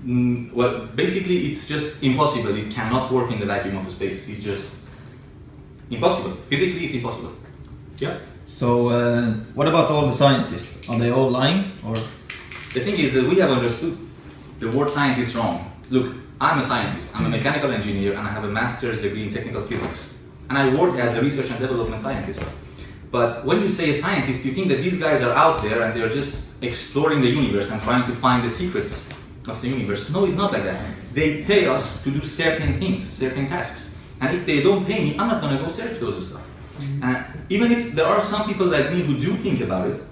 Well, basically it's just impossible. It cannot work in the vacuum of space. It's just impossible. Physically, it's impossible. Yeah. So, what about all the scientists? Are they all lying, or? The thing is that we have understood the word scientist wrong. Look, I'm a scientist. I'm a mechanical engineer, and I have a master's degree in technical physics. And I work as a research and development scientist. But when you say a scientist, you think that these guys are out there and they're just exploring the universe and trying to find the secrets of the universe. No, it's not like that. They pay us to do certain things, certain tasks. And if they don't pay me, I'm not gonna go search those stuff. Even if there are some people like me who do think about it,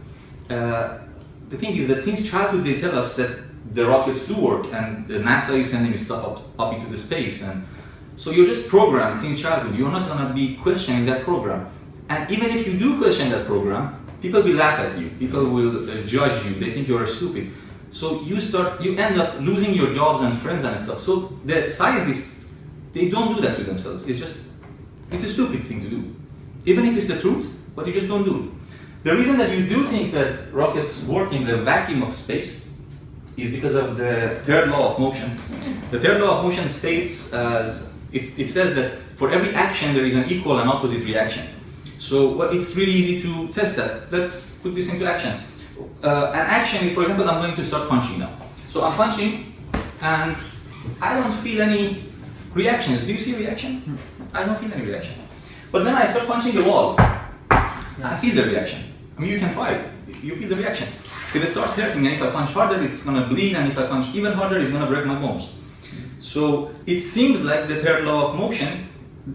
the thing is that since childhood they tell us that the rockets do work and the NASA is sending stuff up into the space, and so you're just programmed since childhood. You're not gonna be questioning that program. And even if you do question that program, people will laugh at you. People will judge you. They think you're stupid. So you end up losing your jobs and friends and stuff. So the scientists, they don't do that to themselves. It's a stupid thing to do. Even if it's the truth, but you just don't do it. The reason that you do think that rockets work in the vacuum of space is because of the third law of motion. The third law of motion states, it says that for every action there is an equal and opposite reaction. So it's really easy to test that. Let's put this into action. An action is, for example, I'm going to start punching now. So I'm punching and I don't feel any reactions. Do you see reaction? I don't feel any reaction. But then I start punching the wall. I feel the reaction. I mean, you can try it. You feel the reaction. If it starts hurting, and if I punch harder, it's gonna bleed, and if I punch even harder, it's gonna break my bones. So it seems like the third law of motion,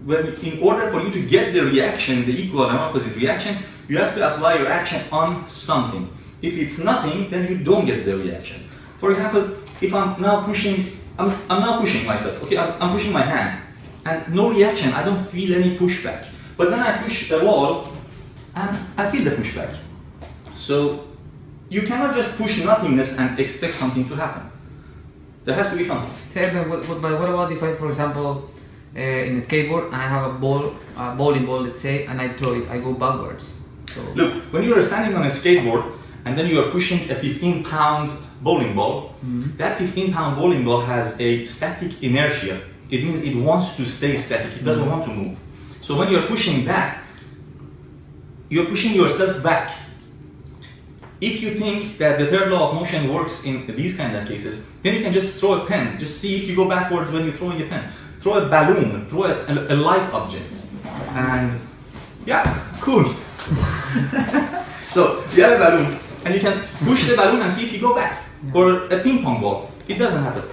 when in order for you to get the reaction, the equal and opposite reaction, you have to apply your action on something. If it's nothing, then you don't get the reaction. For example, if I'm now pushing myself, okay, I'm pushing my hand, and no reaction, I don't feel any pushback. But then I push the wall, and I feel the pushback. So you cannot just push nothingness and expect something to happen. There has to be something. But what about if I, for example, in a skateboard and I have a bowling ball, let's say, and I throw it, I go backwards. So look, when you are standing on a skateboard and then you are pushing a 15-pound bowling ball, that 15-pound bowling ball has a static inertia. It means it wants to stay static, it doesn't want to move. So when you're pushing that, you're pushing yourself back. If you think that the third law of motion works in these kind of cases, then you can just throw a pen. Just see if you go backwards when you're throwing a pen. Throw a balloon, throw a light object. And yeah, cool. So you have a balloon and you can push the balloon and see if you go back. Or a ping pong ball. It doesn't happen.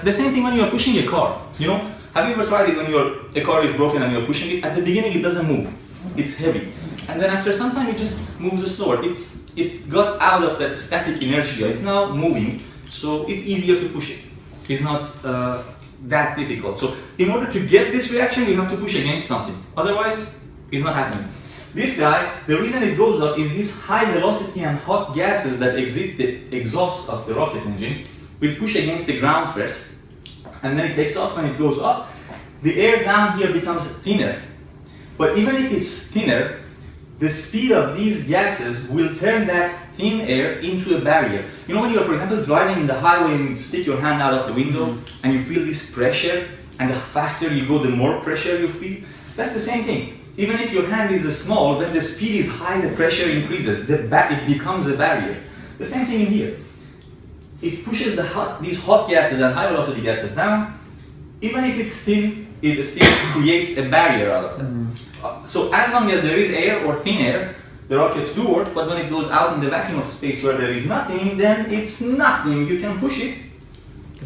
The same thing when you're pushing a car. You know, have you ever tried it when a car is broken and you're pushing it? At the beginning it doesn't move. It's heavy. And then after some time it just moves slower. It got out of that static inertia. It's now moving, so it's easier to push it. It's not that difficult. So in order to get this reaction, you have to push against something. Otherwise, it's not happening. This guy, the reason it goes up is these high velocity and hot gases that exit the exhaust of the rocket engine will push against the ground first, and then it takes off and it goes up. The air down here becomes thinner. But even if it's thinner, the speed of these gases will turn that thin air into a barrier. You know, when you're, for example, driving in the highway and you stick your hand out of the window and you feel this pressure, and the faster you go, the more pressure you feel? That's the same thing. Even if your hand is small, when the speed is high, the pressure increases. It becomes a barrier. The same thing in here. It pushes these hot gases and high velocity gases down. Even if it's thin, it still creates a barrier out of them. So as long as there is air or thin air, the rockets do work, but when it goes out in the vacuum of space where there is nothing, then it's nothing. You can push it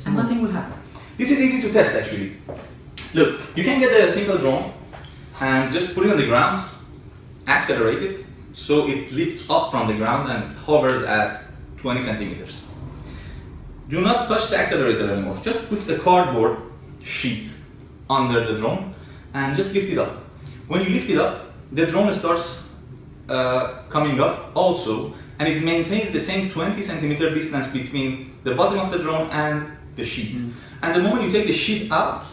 and nothing will happen. This is easy to test actually. Look, you can get a simple drone and just put it on the ground, accelerate it, so it lifts up from the ground and hovers at 20 centimeters. Do not touch the accelerator anymore. Just put a cardboard sheet under the drone and just lift it up. When you lift it up, the drone starts coming up also, and it maintains the same 20 centimeter distance between the bottom of the drone and the sheet. And the moment you take the sheet out,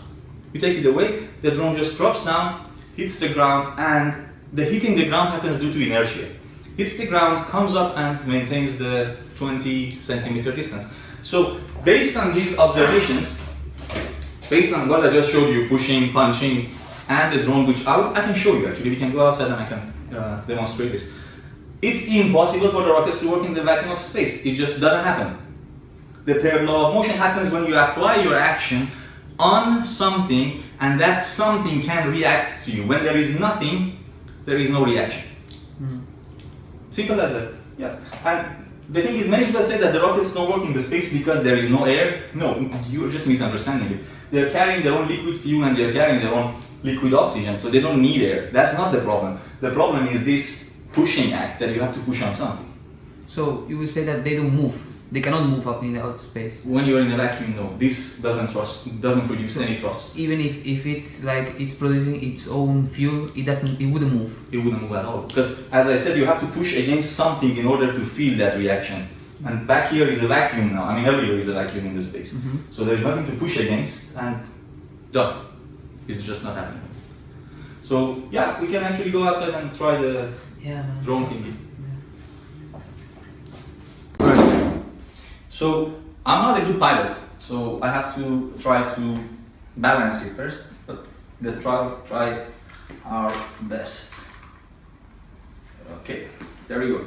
you take it away, the drone just drops down, hits the ground, and the hitting the ground happens due to inertia. Hits the ground, comes up and maintains the 20 centimeter distance. So based on these observations, based on what I just showed you, pushing, punching, and the drone, which I can show you actually, we can go outside and I can demonstrate this. It's impossible for the rockets to work in the vacuum of space. It just doesn't happen. The paired law of motion happens when you apply your action on something and that something can react to you. When there is nothing, there is no reaction. Simple as that. Yeah. And the thing is, many people say that the rockets don't work in the space because there is no air. No, you're just misunderstanding it. They're carrying their own liquid fuel and they're carrying their own liquid oxygen, so they don't need air. That's not the problem. The problem is this pushing act that you have to push on something. So you will say that they don't move. They cannot move up in the outer space. When you're in a vacuum, no. This doesn't produce any thrust. Even if it's like it's producing its own fuel, it wouldn't move. It wouldn't move at all. Because as I said, you have to push against something in order to feel that reaction. And back here is a vacuum now. I mean, everywhere is a vacuum in the space. So there's nothing to push against, and done. It's just not happening. So yeah, we can actually go outside and try the drone thingy. So I'm not a good pilot, so I have to try to balance it first. But let's try our best. Okay, there we go.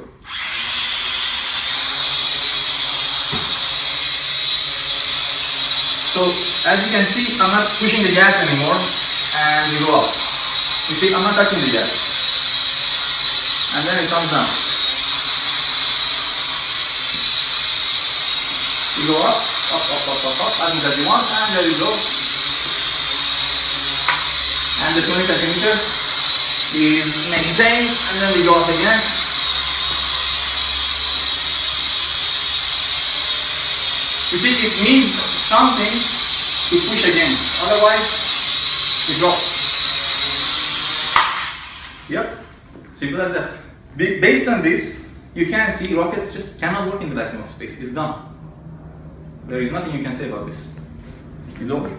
So as you can see, I'm not pushing the gas anymore, and we go up. You see, I'm not touching the gas, and then it comes down. We go up, as much as you want, and there we go. And the 20 centimeter is maintained, and then we go up again. You see, it means something to push against, otherwise it drops. Yep, simple as that. Based on this, you can see rockets just cannot work in the vacuum of space. It's done. There is nothing you can say about this. It's over.